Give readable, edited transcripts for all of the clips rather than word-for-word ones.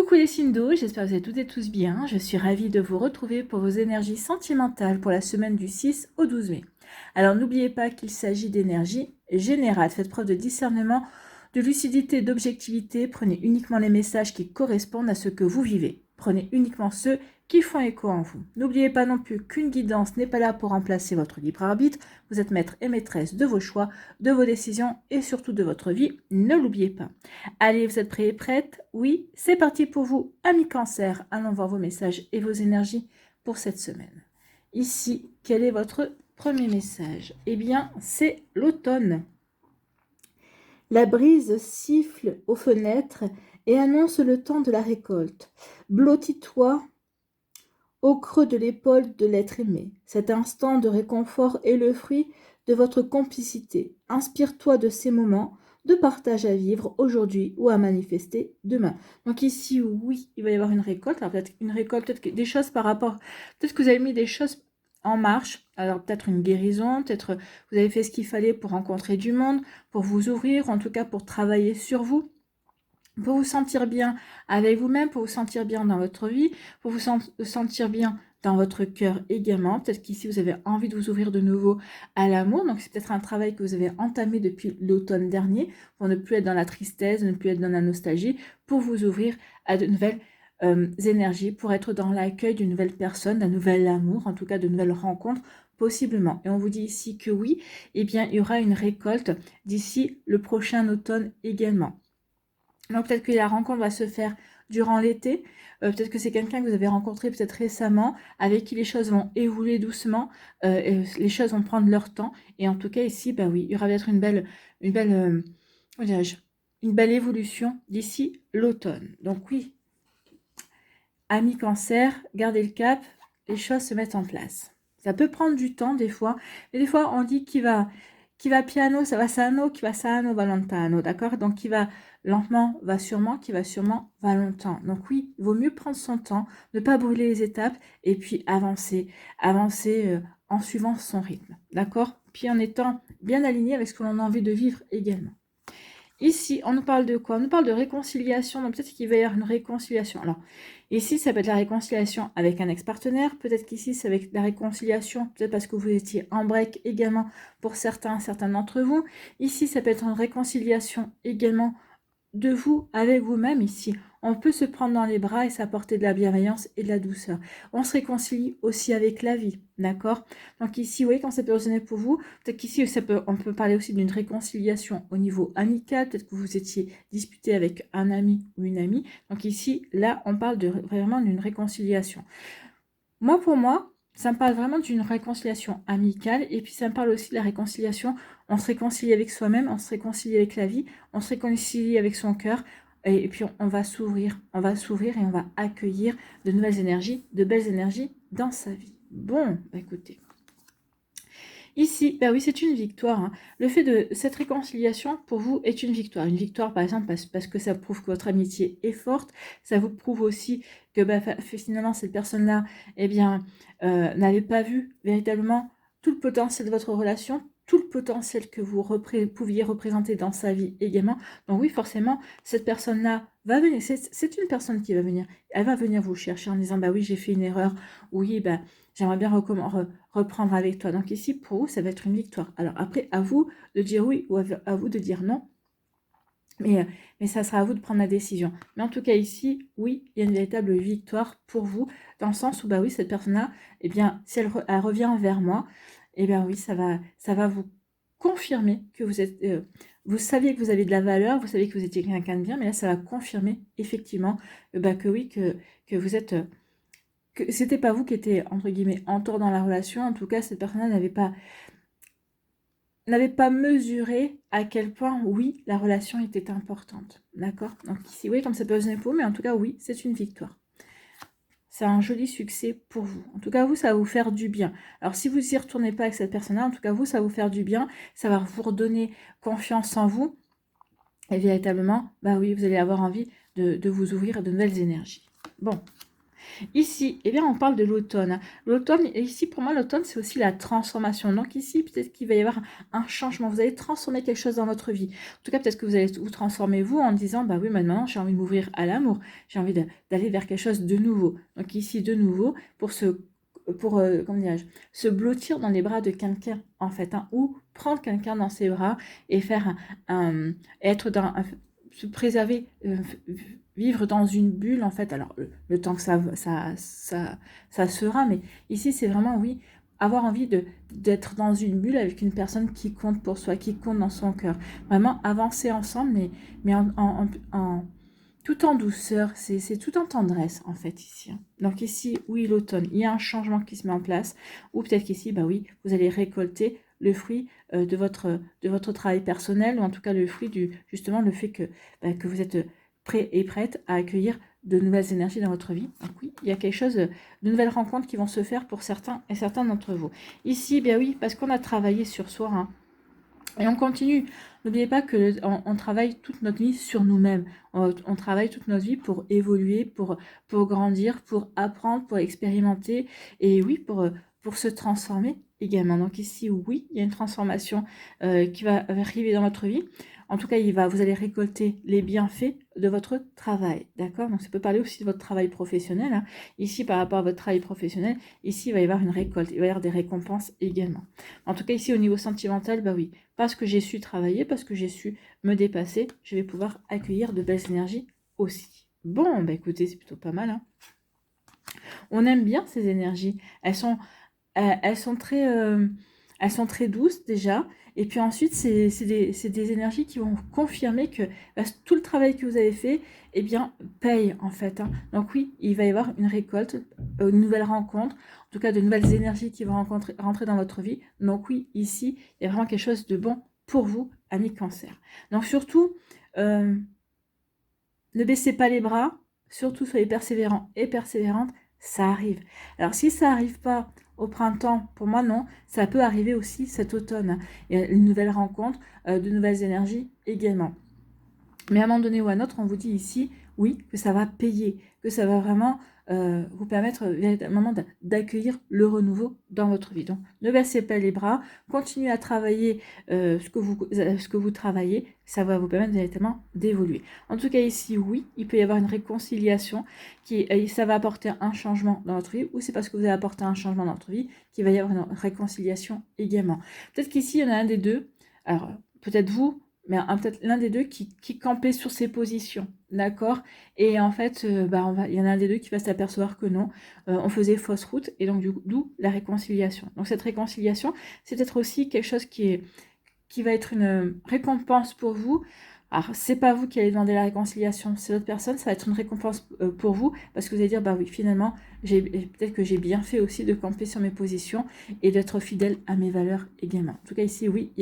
Coucou les signes d'eau, j'espère que vous allez toutes et tous bien. Je suis ravie de vous retrouver pour vos énergies sentimentales pour la semaine du 6 au 12 mai. Alors n'oubliez pas qu'il s'agit d'énergie générale. Faites preuve de discernement, de lucidité, d'objectivité. Prenez uniquement les messages qui correspondent à ce que vous vivez. Prenez uniquement ceux qui font écho en vous. N'oubliez pas non plus qu'une guidance n'est pas là pour remplacer votre libre arbitre. Vous êtes maître et maîtresse de vos choix, de vos décisions et surtout de votre vie. Ne l'oubliez pas. Allez, vous êtes prêts et prêtes? Oui, c'est parti pour vous, amis Cancer. Allons voir vos messages et vos énergies pour cette semaine. Ici, quel est votre premier message? Eh bien, c'est l'automne. La brise siffle aux fenêtres et annonce le temps de la récolte. Blottis-toi au creux de l'épaule de l'être aimé. Cet instant de réconfort est le fruit de votre complicité. Inspire-toi de ces moments de partage à vivre aujourd'hui ou à manifester demain. Donc ici, oui, il va y avoir une récolte. Alors peut-être une récolte, peut-être des choses par rapport... Peut-être que vous avez mis des choses en marche. Alors peut-être une guérison, peut-être vous avez fait ce qu'il fallait pour rencontrer du monde, pour vous ouvrir, en tout cas pour travailler sur vous. Pour vous sentir bien avec vous-même, pour vous sentir bien dans votre vie, pour vous sentir bien dans votre cœur également. Peut-être qu'ici, vous avez envie de vous ouvrir de nouveau à l'amour. Donc, c'est peut-être un travail que vous avez entamé depuis l'automne dernier pour ne plus être dans la tristesse, ne plus être dans la nostalgie, pour vous ouvrir à de nouvelles énergies, pour être dans l'accueil d'une nouvelle personne, d'un nouvel amour, en tout cas de nouvelles rencontres, possiblement. Et on vous dit ici que oui, eh bien, il y aura une récolte d'ici le prochain automne également. Donc peut-être que la rencontre va se faire durant l'été, peut-être que c'est quelqu'un que vous avez rencontré peut-être récemment, avec qui les choses vont évoluer doucement, les choses vont prendre leur temps, et en tout cas ici, bah oui, il y aura peut-être une belle, comment dirais-je, une belle évolution d'ici l'automne. Donc oui, amis Cancer, gardez le cap, les choses se mettent en place. Ça peut prendre du temps des fois, mais des fois on dit qui va piano, ça va sano, qui va sano, va lontano, d'accord? Donc qui va lentement, va sûrement, qui va sûrement, va longtemps. Donc oui, il vaut mieux prendre son temps, ne pas brûler les étapes et puis avancer en suivant son rythme, d'accord? Puis en étant bien aligné avec ce que l'on a envie de vivre également. Ici, on nous parle de quoi? On nous parle de réconciliation, donc peut-être qu'il va y avoir une réconciliation. Alors, ici, ça peut être la réconciliation avec un ex-partenaire, peut-être qu'ici, c'est avec la réconciliation, peut-être parce que vous étiez en break également pour certains d'entre vous. Ici, ça peut être une réconciliation également de vous avec vous-même ici. On peut se prendre dans les bras et s'apporter de la bienveillance et de la douceur. On se réconcilie aussi avec la vie, d'accord? Donc ici, oui, quand ça peut résonner pour vous, peut-être qu'ici, on peut parler aussi d'une réconciliation au niveau amical, peut-être que vous étiez disputé avec un ami ou une amie. Donc ici, là, on parle vraiment d'une réconciliation. Moi, pour moi, ça me parle vraiment d'une réconciliation amicale, et puis ça me parle aussi de la réconciliation. On se réconcilie avec soi-même, on se réconcilie avec la vie, on se réconcilie avec son cœur, et puis on va s'ouvrir et on va accueillir de nouvelles énergies, de belles énergies dans sa vie. Bon, écoutez. Ici, bah oui, c'est une victoire. Hein. Le fait de cette réconciliation, pour vous, est une victoire. Une victoire, par exemple, parce que ça prouve que votre amitié est forte. Ça vous prouve aussi que bah, finalement, cette personne-là, eh bien, n'avait pas vu véritablement tout le potentiel de votre relation, tout le potentiel que vous pouviez représenter dans sa vie également. Donc oui, forcément, cette personne-là va venir. C'est une personne qui va venir. Elle va venir vous chercher en disant, bah oui, j'ai fait une erreur. Oui, bah, j'aimerais bien reprendre avec toi. Donc ici, pour vous, ça va être une victoire. Alors après, à vous de dire oui ou à vous de dire non. Mais ça sera à vous de prendre la décision. Mais en tout cas, ici, oui, il y a une véritable victoire pour vous, dans le sens où, bah oui, cette personne-là, eh bien, si elle revient vers moi, eh bien oui, ça va vous confirmer que vous êtes... vous saviez que vous avez de la valeur, vous saviez que vous étiez quelqu'un de bien, mais là, ça va confirmer, effectivement, bah, que oui, que vous êtes... que c'était pas vous qui étiez, entre guillemets, en tort dans la relation. En tout cas, cette personne-là n'avait pas mesuré à quel point, oui, la relation était importante. D'accord? Donc ici, oui, comme ça peut résonner pour vous, mais en tout cas, oui, c'est une victoire. C'est un joli succès pour vous. En tout cas, vous, ça va vous faire du bien. Alors, si vous n'y retournez pas avec cette personne-là, en tout cas, vous, ça va vous faire du bien. Ça va vous redonner confiance en vous. Et véritablement, bah oui, vous allez avoir envie de vous ouvrir à de nouvelles énergies. Bon. Ici, eh bien, on parle de l'automne. L'automne, et ici, pour moi, l'automne, c'est aussi la transformation. Donc ici, peut-être qu'il va y avoir un changement. Vous allez transformer quelque chose dans votre vie. En tout cas, peut-être que vous allez vous transformer, vous, en disant, bah oui, maintenant, j'ai envie de m'ouvrir à l'amour. J'ai envie d'aller vers quelque chose de nouveau. Donc ici, de nouveau, comment dirais-je, se blottir dans les bras de quelqu'un, en fait, hein, ou prendre quelqu'un dans ses bras et faire être dans... se préserver, vivre dans une bulle, en fait. Alors, le temps que ça sera, mais ici, c'est vraiment, oui, avoir envie d'être dans une bulle avec une personne qui compte pour soi, qui compte dans son cœur. Vraiment avancer ensemble, mais tout en douceur, c'est tout en tendresse, en fait, ici. Donc ici, oui, l'automne, il y a un changement qui se met en place, ou peut-être qu'ici, bah oui, vous allez récolter le fruit de votre travail personnel, ou en tout cas le fruit justement, le fait que vous êtes prêt et prête à accueillir de nouvelles énergies dans votre vie. Donc oui, il y a quelque chose, de nouvelles rencontres qui vont se faire pour certains et certains d'entre vous. Ici, bien oui, parce qu'on a travaillé sur soi, hein, et on continue. N'oubliez pas que on travaille toute notre vie sur nous-mêmes. On travaille toute notre vie pour évoluer, pour grandir, pour apprendre, pour expérimenter. Et oui, pour se transformer également. Donc ici, oui, il y a une transformation qui va arriver dans votre vie. En tout cas, vous allez récolter les bienfaits de votre travail. D'accord? Donc ça peut parler aussi de votre travail professionnel, hein. Ici, par rapport à votre travail professionnel, ici, il va y avoir une récolte. Il va y avoir des récompenses également. En tout cas, ici, au niveau sentimental, bah oui, parce que j'ai su travailler, parce que j'ai su me dépasser, je vais pouvoir accueillir de belles énergies aussi. Bon, bah écoutez, c'est plutôt pas mal, hein. On aime bien ces énergies. Elles sont très douces déjà. Et puis ensuite, c'est des énergies qui vont confirmer que tout le travail que vous avez fait, eh bien, paye en fait, hein. Donc oui, il va y avoir une récolte, une nouvelle rencontre, en tout cas de nouvelles énergies qui vont rentrer dans votre vie. Donc oui, ici, il y a vraiment quelque chose de bon pour vous, amis cancer. Donc surtout, ne baissez pas les bras, surtout soyez persévérants et persévérantes, ça arrive. Alors si ça n'arrive pas au printemps, pour moi non, ça peut arriver aussi cet automne. Il y a une nouvelle rencontre, de nouvelles énergies également. Mais à un moment donné ou à un autre, on vous dit ici, oui, que ça va payer, que ça va vraiment vous permettre véritablement d'accueillir le renouveau dans votre vie. Donc, ne baissez pas les bras, continuez à travailler ce que vous travaillez, ça va vous permettre véritablement d'évoluer. En tout cas, ici, oui, il peut y avoir une réconciliation, ça va apporter un changement dans votre vie, ou c'est parce que vous avez apporté un changement dans votre vie qu'il va y avoir une réconciliation également. Peut-être qu'ici, il y en a un des deux, alors peut-être vous, mais peut-être l'un des deux qui campait sur ses positions, d'accord? Et en fait, il y en a un des deux qui va s'apercevoir que non, on faisait fausse route, et donc d'où la réconciliation. Donc cette réconciliation, c'est peut-être aussi quelque chose qui va être une récompense pour vous. Alors, c'est pas vous qui allez demander la réconciliation, c'est l'autre personne, ça va être une récompense pour vous, parce que vous allez dire, bah oui, finalement, peut-être que j'ai bien fait aussi de camper sur mes positions et d'être fidèle à mes valeurs également. En tout cas, ici, oui,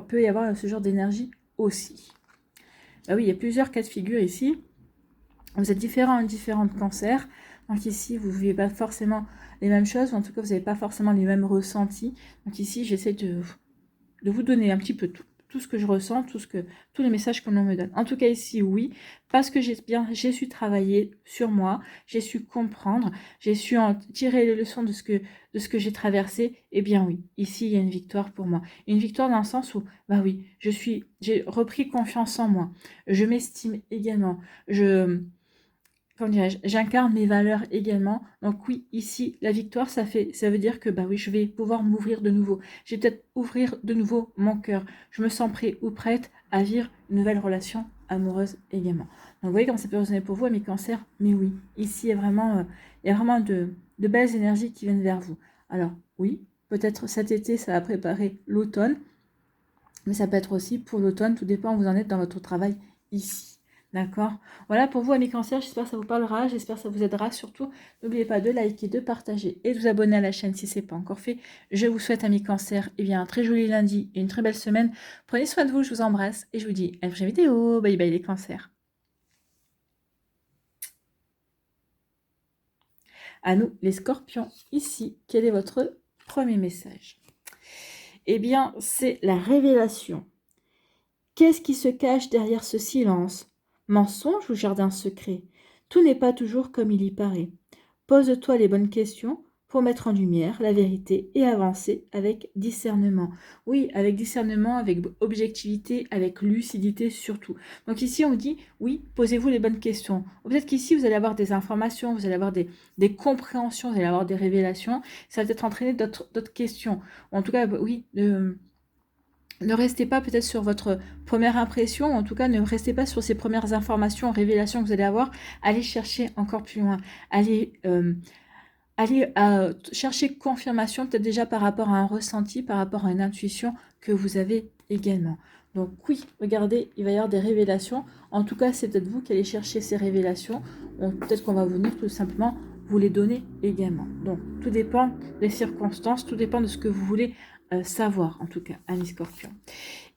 peut y avoir ce genre d'énergie aussi. Bah oui, il y a plusieurs cas de figure ici. Vous êtes différents de cancers. Donc ici, vous ne vivez pas forcément les mêmes choses, ou en tout cas, vous n'avez pas forcément les mêmes ressentis. Donc ici, j'essaie de vous donner un petit peu tout ce que je ressens, tous les messages que l'on me donne. En tout cas ici, oui, parce que j'ai su travailler sur moi, j'ai su comprendre, j'ai su en tirer les leçons de ce que j'ai traversé, eh bien oui, ici il y a une victoire pour moi. Une victoire dans le sens où, bah oui, j'ai repris confiance en moi, je m'estime également, j'incarne mes valeurs également. Donc oui, ici, la victoire, ça veut dire que bah oui, je vais pouvoir m'ouvrir de nouveau. Je vais peut-être ouvrir de nouveau mon cœur. Je me sens prêt ou prête à vivre une nouvelle relation amoureuse également. Donc vous voyez comment ça peut résonner pour vous, mes cancers. Mais oui, ici, il y a vraiment de belles énergies qui viennent vers vous. Alors oui, peut-être cet été, ça va préparer l'automne. Mais ça peut être aussi pour l'automne, tout dépend où vous en êtes dans votre travail ici. D'accord? Voilà pour vous, amis cancers, j'espère que ça vous parlera, j'espère que ça vous aidera. Surtout, n'oubliez pas de liker, de partager et de vous abonner à la chaîne si ce n'est pas encore fait. Je vous souhaite, amis cancers, un très joli lundi et une très belle semaine. Prenez soin de vous, je vous embrasse et je vous dis à la prochaine vidéo. Bye bye les cancers. À nous, les scorpions, ici, quel est votre premier message? Eh bien, c'est la révélation. Qu'est-ce qui se cache derrière ce silence? Mensonge ou jardin secret? Tout n'est pas toujours comme il y paraît. Pose-toi les bonnes questions pour mettre en lumière la vérité et avancer avec discernement. Oui, avec discernement, avec objectivité, avec lucidité surtout. Donc ici, on dit, oui, posez-vous les bonnes questions. Peut-être qu'ici, vous allez avoir des informations, vous allez avoir des compréhensions, vous allez avoir des révélations. Ça va peut-être entraîner d'autres questions. En tout cas, oui, ne restez pas peut-être sur votre première impression, en tout cas ne restez pas sur ces premières informations, révélations que vous allez avoir. Allez chercher encore plus loin. Allez chercher confirmation, peut-être déjà par rapport à un ressenti, par rapport à une intuition que vous avez également. Donc oui, regardez, il va y avoir des révélations. En tout cas, c'est peut-être vous qui allez chercher ces révélations. Peut-être qu'on va venir tout simplement vous les donner également. Donc tout dépend des circonstances, tout dépend de ce que vous voulez savoir, en tout cas, amis Scorpion.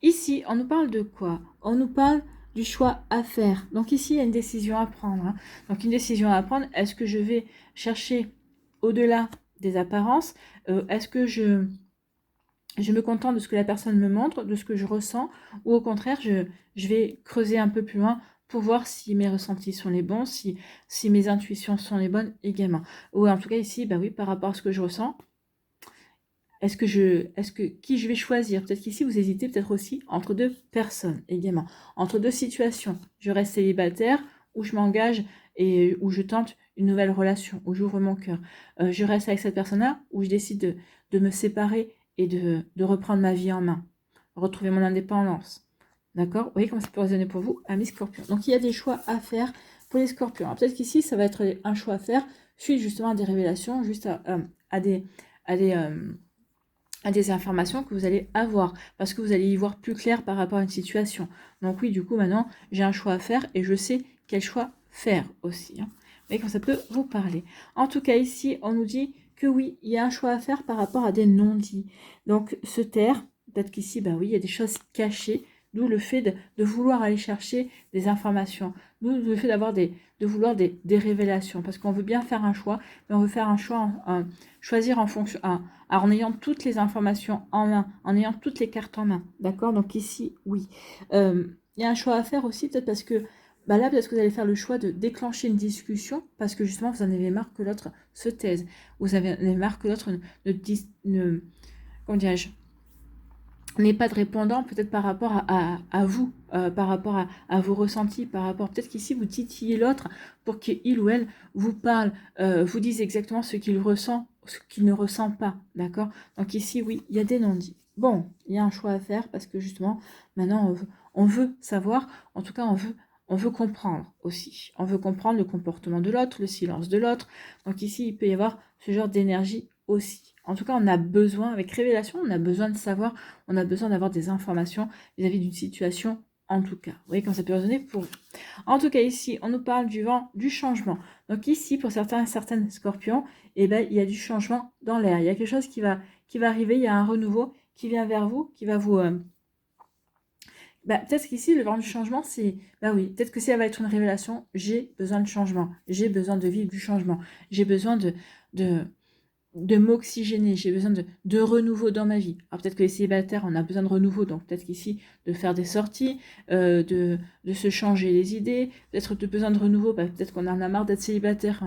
Ici, on nous parle de quoi? On nous parle du choix à faire. Donc ici, il y a une décision à prendre. Hein. Donc une décision à prendre, est-ce que je vais chercher au-delà des apparences, est-ce que je me contente de ce que la personne me montre, de ce que je ressens, ou au contraire, je vais creuser un peu plus loin pour voir si mes ressentis sont les bons, si mes intuitions sont les bonnes également. Ou en tout cas ici, bah oui, par rapport à ce que je ressens, qui je vais choisir? Peut-être qu'ici, vous hésitez peut-être aussi entre deux personnes également, entre deux situations. Je reste célibataire ou je m'engage et où je tente une nouvelle relation, où j'ouvre mon cœur. Je reste avec cette personne-là ou je décide de me séparer et de reprendre ma vie en main, retrouver mon indépendance. D'accord? Vous voyez comment ça peut résonner pour vous, amis Scorpions. Donc, il y a des choix à faire pour les Scorpions. Alors, peut-être qu'ici, ça va être un choix à faire suite justement à des révélations, juste à des informations que vous allez avoir, parce que vous allez y voir plus clair par rapport à une situation. Donc oui, du coup, maintenant, j'ai un choix à faire et je sais quel choix faire aussi. Hein. Vous voyez quand ça peut vous parler. En tout cas, ici, on nous dit que oui, il y a un choix à faire par rapport à des non-dits. Donc, se taire, peut-être qu'ici, bah oui, il y a des choses cachées, d'où le fait de vouloir aller chercher des informations, d'où le fait de vouloir des révélations, parce qu'on veut bien faire un choix, mais on veut faire un choix, choisir en fonction... en ayant toutes les informations en main, en ayant toutes les cartes en main, d'accord? Donc ici, oui. Il y a un choix à faire aussi, peut-être parce que, bah là, peut-être que vous allez faire le choix de déclencher une discussion, parce que justement, vous en avez marre que l'autre se taise. Vous avez marre que l'autre comment dirais-je, n'est pas de répondant, peut-être par rapport à vous, par rapport à vos ressentis, par rapport, peut-être qu'ici, vous titillez l'autre pour qu'il ou elle vous parle, vous dise exactement ce qu'il ressent, ce qu'il ne ressent pas, d'accord? Donc ici, oui, il y a des non-dits. Bon, il y a un choix à faire parce que justement, maintenant, on veut savoir, en tout cas, on veut comprendre aussi. On veut comprendre le comportement de l'autre, le silence de l'autre. Donc ici, il peut y avoir ce genre d'énergie aussi. En tout cas, on a besoin, avec révélation, on a besoin de savoir, on a besoin d'avoir des informations vis-à-vis d'une situation, en tout cas. Vous voyez quand ça peut résonner pour vous. En tout cas, ici, on nous parle du vent, du changement. Donc ici, pour certaines scorpions, eh ben, il y a du changement dans l'air. Il y a quelque chose qui va arriver, il y a un renouveau qui vient vers vous, qui va vous... peut-être qu'ici, le vent du changement, c'est... Bah oui, peut-être que ça va être une révélation. J'ai besoin de changement. J'ai besoin de vivre du changement. J'ai besoin de m'oxygéner, j'ai besoin de renouveau dans ma vie. Alors peut-être que les célibataires, on a besoin de renouveau, donc peut-être qu'ici, de faire des sorties, de se changer les idées, peut-être de besoin de renouveau, peut-être qu'on en a marre d'être célibataire,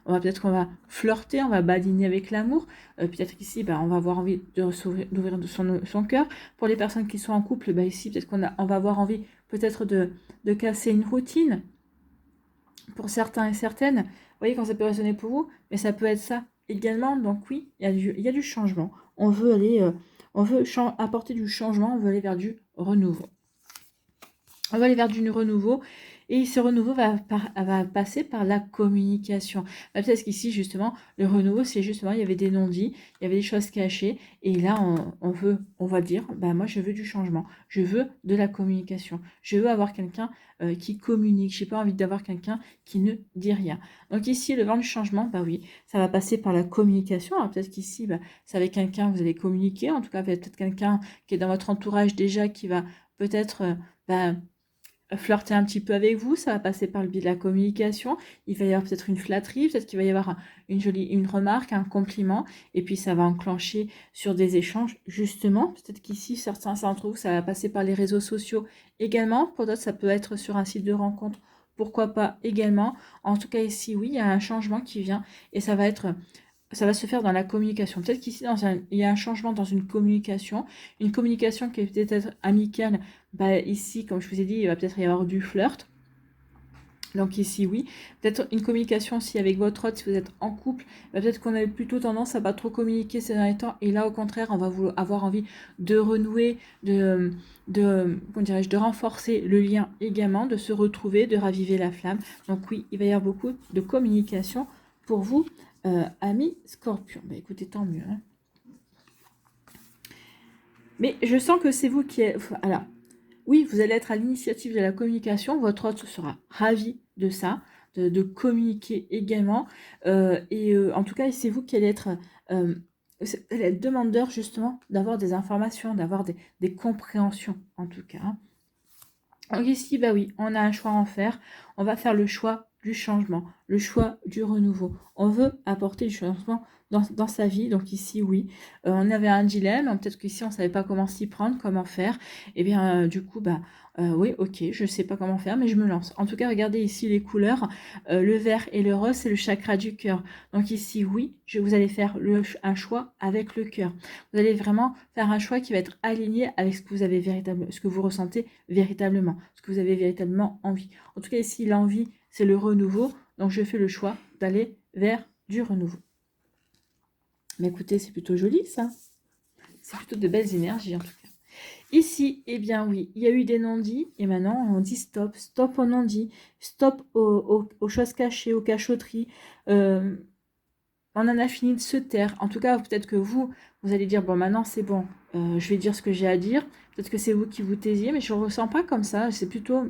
peut-être qu'on va flirter, on va badiner avec l'amour, peut-être qu'ici, on va avoir envie d'ouvrir son cœur. Pour les personnes qui sont en couple, ici, peut-être on va avoir envie peut-être de casser une routine, pour certains et certaines. Vous voyez quand ça peut résonner pour vous, mais ça peut être ça également. Donc oui, il y a du changement. On veut aller, apporter du changement, on veut aller vers du renouveau. On va aller vers du renouveau. Et ce renouveau va passer par la communication. Peut-être qu'ici, justement, le renouveau, c'est justement, il y avait des non-dits, il y avait des choses cachées. Et là, on va dire, moi, je veux du changement. Je veux de la communication. Je veux avoir quelqu'un qui communique. Je n'ai pas envie d'avoir quelqu'un qui ne dit rien. Donc ici, le vent du changement, oui, ça va passer par la communication. Alors peut-être qu'ici, c'est avec quelqu'un, vous allez communiquer. En tout cas, peut-être quelqu'un qui est dans votre entourage déjà, qui va peut-être... flirter un petit peu avec vous, ça va passer par le biais de la communication, il va y avoir peut-être une flatterie, peut-être qu'il va y avoir une remarque, un compliment, et puis ça va enclencher sur des échanges, justement, peut-être qu'ici, certains d'entre vous, ça va passer par les réseaux sociaux également, pour d'autres, ça peut être sur un site de rencontre pourquoi pas également. En tout cas ici, oui, il y a un changement qui vient et ça va se faire dans la communication. Peut-être qu'ici, il y a un changement dans une communication qui est peut-être amicale. Bah, ici, comme je vous ai dit, il va peut-être y avoir du flirt. Donc ici, oui. Peut-être une communication aussi avec votre autre, si vous êtes en couple. Peut-être qu'on a plutôt tendance à pas trop communiquer ces derniers temps. Et là, au contraire, on va avoir envie de renouer, comment dirais-je, de renforcer le lien également, de se retrouver, de raviver la flamme. Donc oui, il va y avoir beaucoup de communication pour vous, amis Scorpion. Bah, écoutez, tant mieux. Hein. Mais je sens que c'est vous qui êtes... Alors, oui, vous allez être à l'initiative de la communication. Votre hôte sera ravi de ça, de communiquer également. En tout cas, c'est vous qui allez être demandeur justement d'avoir des informations, d'avoir des compréhensions en tout cas. Hein. Donc ici, bah oui, on a un choix à en faire. On va faire le choix du changement, le choix du renouveau. On veut apporter du changement dans sa vie. Donc ici, oui, on avait un dilemme. Peut-être qu'ici, on ne savait pas comment s'y prendre, comment faire. Et bien, du coup, bah oui, ok, je ne sais pas comment faire, mais je me lance. En tout cas, regardez ici les couleurs. Le vert et le rose, c'est le chakra du cœur. Donc ici, oui, vous allez faire un choix avec le cœur. Vous allez vraiment faire un choix qui va être aligné avec ce que vous avez véritablement, ce que vous ressentez véritablement, ce que vous avez véritablement envie. En tout cas, ici, l'envie, c'est le renouveau. Donc, je fais le choix d'aller vers du renouveau. Mais écoutez, c'est plutôt joli, ça. C'est plutôt de belles énergies, en tout cas. Ici, eh bien oui, il y a eu des non-dits, et maintenant, on dit stop. Stop aux non-dits, stop aux choses cachées, aux cachotteries. On en a fini de se taire. En tout cas, peut-être que vous allez dire, bon, maintenant, c'est bon. Je vais dire ce que j'ai à dire. Peut-être que c'est vous qui vous taisiez, mais je ne le ressens pas comme ça. C'est plutôt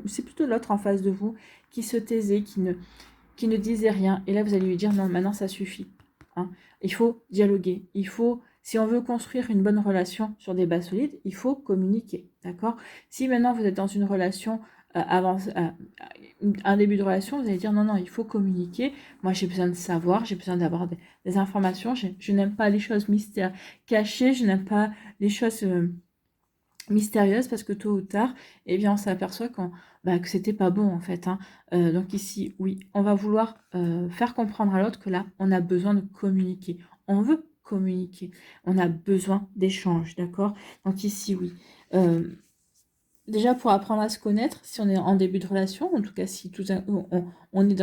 l'autre en face de vous qui se taisait, qui ne disait rien. Et là, vous allez lui dire, non, maintenant, ça suffit. Hein. Il faut dialoguer. Il faut, si on veut construire une bonne relation sur des bases solides, il faut communiquer. D'accord? Si maintenant, vous êtes dans une relation un début de relation, vous allez dire, non, non, il faut communiquer. Moi, j'ai besoin de savoir, j'ai besoin d'avoir des informations. Je n'aime pas les choses mystères cachées, je n'aime pas les choses... mystérieuse parce que tôt ou tard, eh bien, on s'aperçoit que c'était pas bon en fait. Hein. Donc ici, oui, on va vouloir faire comprendre à l'autre que là, on a besoin de communiquer. On veut communiquer. On a besoin d'échanges, d'accord? Donc ici, oui. Déjà pour apprendre à se connaître, si on est en début de relation, en tout cas si on est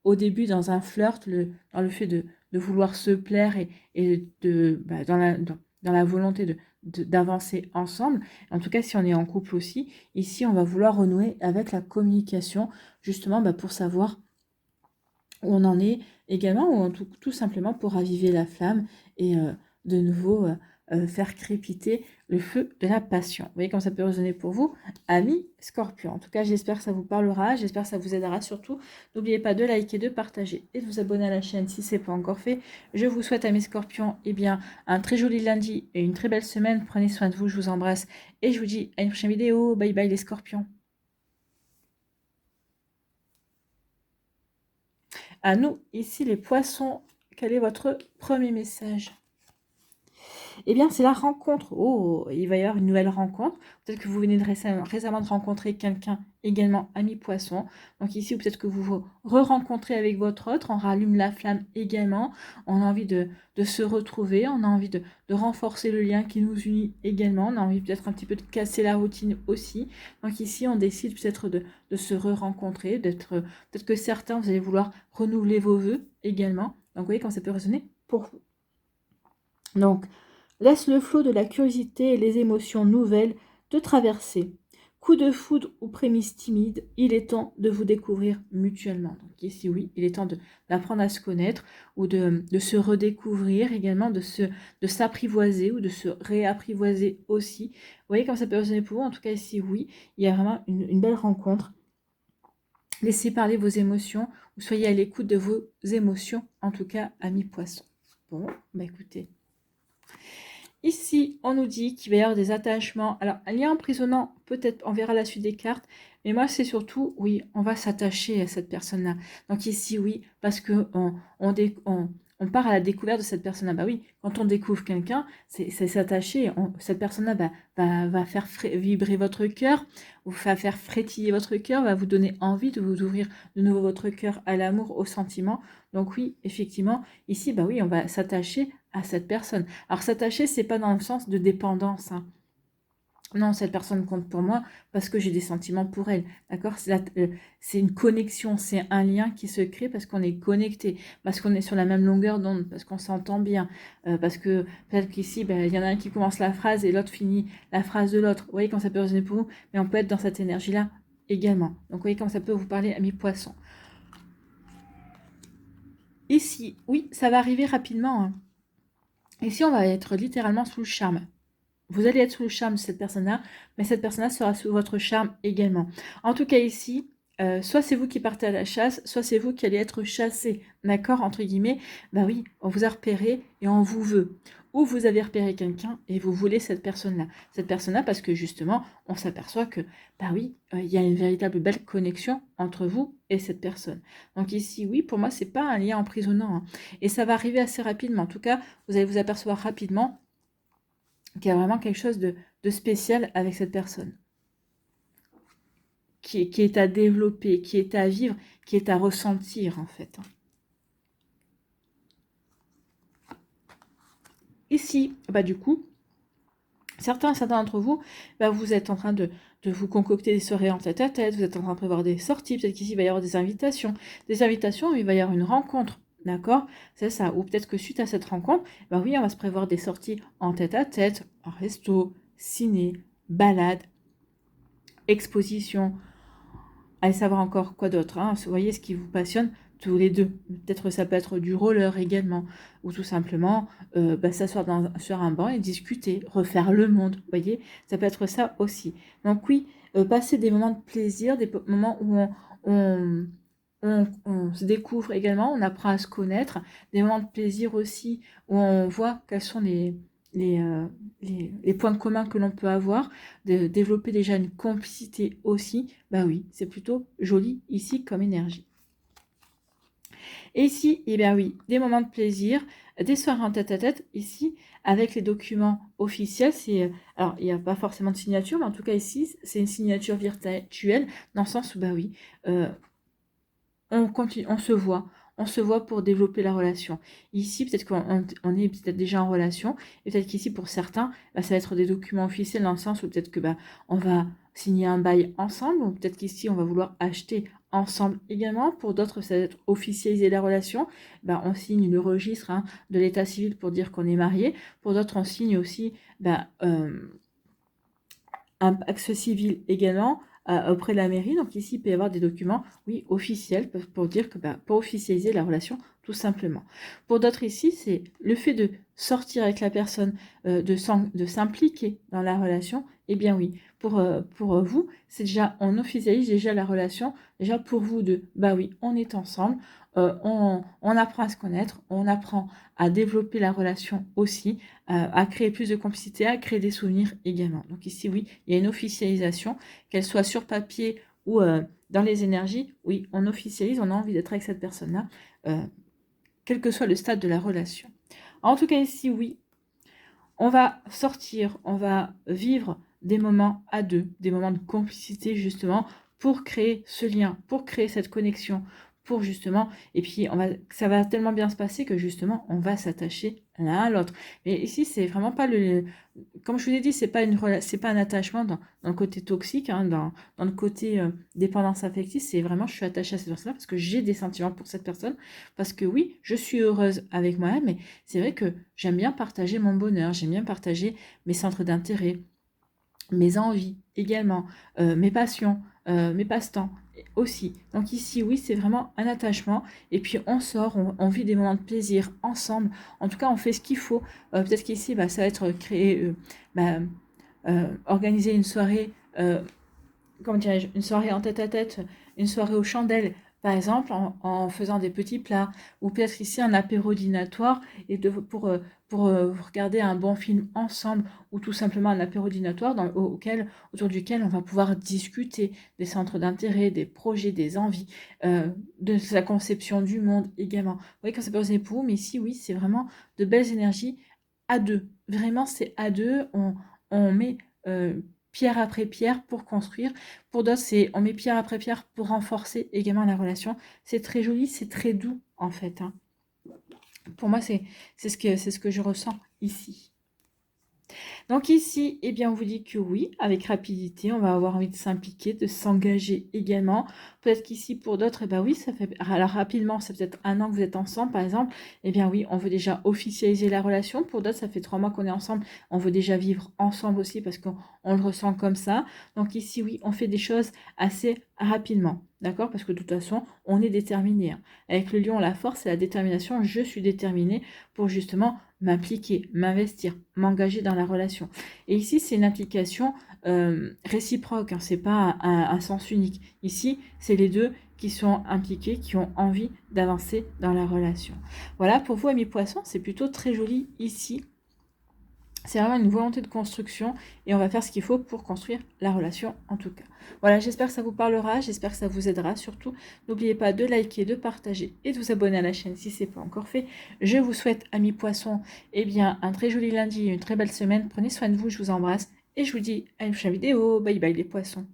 au début dans un flirt, dans le fait de vouloir se plaire et dans la volonté d'avancer ensemble. En tout cas, si on est en couple aussi, ici, on va vouloir renouer avec la communication, justement pour savoir où on en est également, ou tout simplement pour raviver la flamme et de nouveau faire crépiter le feu de la passion. Vous voyez comment ça peut résonner pour vous, amis Scorpion. En tout cas, j'espère que ça vous parlera, j'espère que ça vous aidera surtout. N'oubliez pas de liker, de partager et de vous abonner à la chaîne si ce n'est pas encore fait. Je vous souhaite, amis Scorpions, un très joli lundi et une très belle semaine. Prenez soin de vous, je vous embrasse et je vous dis à une prochaine vidéo. Bye bye les Scorpions. À nous, ici les poissons, quel est votre premier message? Eh bien, c'est la rencontre. Oh, il va y avoir une nouvelle rencontre. Peut-être que vous venez de récemment de rencontrer quelqu'un également ami poisson. Donc ici, peut-être que vous vous re-rencontrez avec votre autre. On rallume la flamme également. On a envie de se retrouver. On a envie de renforcer le lien qui nous unit également. On a envie peut-être un petit peu de casser la routine aussi. Donc ici, on décide peut-être de se re-rencontrer. Peut-être que certains, vous allez vouloir renouveler vos vœux également. Donc vous voyez quand ça peut résonner pour vous. Donc, laisse le flot de la curiosité et les émotions nouvelles te traverser. Coup de foudre ou prémisse timide, il est temps de vous découvrir mutuellement. Donc ici, oui, il est temps d'apprendre à se connaître ou de se redécouvrir également, de s'apprivoiser ou de se réapprivoiser aussi. Vous voyez comme ça peut résonner pour vous. En tout cas, ici, oui, il y a vraiment une belle rencontre. Laissez parler vos émotions ou soyez à l'écoute de vos émotions, en tout cas, amis poissons. Bon, bah écoutez... Ici, on nous dit qu'il va y avoir des attachements. Alors, un lien emprisonnant, peut-être, on verra la suite des cartes. Mais moi, c'est surtout, oui, on va s'attacher à cette personne-là. Donc ici, oui, parce que on part à la découverte de cette personne-là. Bah oui, quand on découvre quelqu'un, c'est s'attacher. Cette personne-là va faire vibrer votre cœur, va faire frétiller votre cœur, va vous donner envie de vous ouvrir de nouveau votre cœur à l'amour, au sentiment. Donc oui, effectivement, ici, bah oui, on va s'attacher à cette personne. Alors s'attacher, c'est pas dans le sens de dépendance, hein. Non, cette personne compte pour moi parce que j'ai des sentiments pour elle, d'accord? C'est une connexion, c'est un lien qui se crée parce qu'on est connecté, parce qu'on est sur la même longueur d'onde, parce qu'on s'entend bien, parce que peut-être qu'ici, ben, il y en a un qui commence la phrase et l'autre finit la phrase de l'autre. Vous voyez quand ça peut résonner pour vous, mais on peut être dans cette énergie-là également. Donc vous voyez quand ça peut vous parler, amis poissons. Ici, oui, ça va arriver rapidement, hein. Ici, on va être littéralement sous le charme. Vous allez être sous le charme de cette personne-là, mais cette personne-là sera sous votre charme également. En tout cas ici, soit c'est vous qui partez à la chasse, soit c'est vous qui allez être chassé, d'accord, entre guillemets. Bah oui, on vous a repéré et on vous veut. Ou vous avez repéré quelqu'un et vous voulez cette personne-là. Cette personne-là parce que justement, on s'aperçoit que, bah oui, il y a une véritable belle connexion entre vous et cette personne. Donc ici, oui, pour moi, c'est pas un lien emprisonnant, hein. Et ça va arriver assez rapidement. En tout cas, vous allez vous apercevoir rapidement qu'il y a vraiment quelque chose de spécial avec cette personne, qui est à développer, qui est à vivre, qui est à ressentir en fait. Ici, bah du coup, certains d'entre vous, bah, vous êtes en train de vous concocter des soirées en tête-à-tête, vous êtes en train de prévoir des sorties, peut-être qu'ici il va y avoir des invitations, où il va y avoir une rencontre, d'accord? C'est ça, ou peut-être que suite à cette rencontre, bah oui, on va se prévoir des sorties en tête-à-tête, en resto, ciné, balade, exposition. Allez savoir encore quoi d'autre, hein. Vous voyez ce qui vous passionne tous les deux. Peut-être ça peut être du roller également, ou tout simplement s'asseoir sur un banc et discuter, refaire le monde, vous voyez, ça peut être ça aussi. Donc oui, passer des moments de plaisir, des moments où on se découvre également, on apprend à se connaître, des moments de plaisir aussi où on voit quels sont les points communs que l'on peut avoir, de développer déjà une complicité aussi, bah oui, c'est plutôt joli ici comme énergie. Et ici, eh bien oui, des moments de plaisir, des soirées en tête-à-tête, ici, avec les documents officiels, alors il n'y a pas forcément de signature, mais en tout cas ici, c'est une signature virtuelle, dans le sens où, bah oui, on se voit pour développer la relation. Ici, peut-être qu'on est peut-être déjà en relation, et peut-être qu'ici, pour certains, bah, ça va être des documents officiels dans le sens où peut-être que bah, on va signer un bail ensemble, ou peut-être qu'ici, on va vouloir acheter ensemble également. Pour d'autres, ça va être officialiser la relation. Bah, on signe le registre, hein, de l'état civil pour dire qu'on est marié. Pour d'autres, on signe aussi bah, un pacte civil également auprès de la mairie. Donc ici, il peut y avoir des documents, oui, officiels, pour dire que, pour officialiser la relation, tout simplement. Pour d'autres ici, c'est le fait de sortir avec la personne, de s'impliquer dans la relation. Eh bien oui, pour vous, c'est déjà, on officialise déjà la relation, déjà pour vous deux. Bah oui, on est ensemble, on apprend à se connaître, on apprend à développer la relation aussi, à créer plus de complicité, à créer des souvenirs également. Donc ici, oui, il y a une officialisation, qu'elle soit sur papier ou dans les énergies. Oui, on officialise, on a envie d'être avec cette personne-là, quel que soit le stade de la relation. En tout cas, ici, oui, on va sortir, on va vivre des moments à deux, des moments de complicité justement, pour créer ce lien, pour créer cette connexion, pour justement, et puis ça va tellement bien se passer que justement, on va s'attacher l'un à l'autre. Mais ici, c'est vraiment pas comme je vous l'ai dit, c'est pas un attachement dans le côté toxique, hein, dans le côté dépendance affective. C'est vraiment, je suis attachée à cette personne-là parce que j'ai des sentiments pour cette personne, parce que oui, je suis heureuse avec moi-même, mais c'est vrai que j'aime bien partager mon bonheur, j'aime bien partager mes centres d'intérêt, mes envies également, mes passions, mes passe-temps aussi. Donc ici, oui, c'est vraiment un attachement. Et puis on sort, on vit des moments de plaisir ensemble. En tout cas, on fait ce qu'il faut. Peut-être qu'ici, ça va être créer, organiser une soirée, comment dirais-je, une soirée en tête-à-tête, une soirée aux chandelles, par exemple en faisant des petits plats, ou peut-être ici un apéro dînatoire, et regarder un bon film ensemble, ou tout simplement un apéro dînatoire autour duquel on va pouvoir discuter des centres d'intérêt, des projets, des envies, de sa conception du monde également. Vous voyez, quand c'est pas posé pour vous, mais ici, oui, c'est vraiment de belles énergies à deux. Vraiment, c'est à deux, on met pierre après pierre pour construire. Pour d'autres, c'est on met pierre après pierre pour renforcer également la relation. C'est très joli, c'est très doux en fait, hein. Pour moi, c'est ce que je ressens ici. Donc ici, eh bien, on vous dit que oui, avec rapidité, on va avoir envie de s'impliquer, de s'engager également. Peut-être qu'ici, pour d'autres, eh bien oui, ça fait, alors rapidement, c'est peut-être 1 an que vous êtes ensemble, par exemple. Eh bien oui, on veut déjà officialiser la relation. Pour d'autres, ça fait 3 mois qu'on est ensemble. On veut déjà vivre ensemble aussi parce qu'on le ressent comme ça. Donc ici, oui, on fait des choses assez rapidement. D'accord? Parce que de toute façon, on est déterminé, hein. Avec le lion, la force et la détermination, je suis déterminée pour justement m'impliquer, m'investir, m'engager dans la relation. Et ici, c'est une implication réciproque, hein, c'est pas un sens unique. Ici, c'est les deux qui sont impliqués, qui ont envie d'avancer dans la relation. Voilà, pour vous, amis poissons, c'est plutôt très joli ici. C'est vraiment une volonté de construction et on va faire ce qu'il faut pour construire la relation en tout cas. Voilà, j'espère que ça vous parlera, j'espère que ça vous aidera. Surtout, n'oubliez pas de liker, de partager et de vous abonner à la chaîne si ce n'est pas encore fait. Je vous souhaite, amis poissons, eh bien, un très joli lundi et une très belle semaine. Prenez soin de vous, je vous embrasse et je vous dis à une prochaine vidéo. Bye bye les poissons.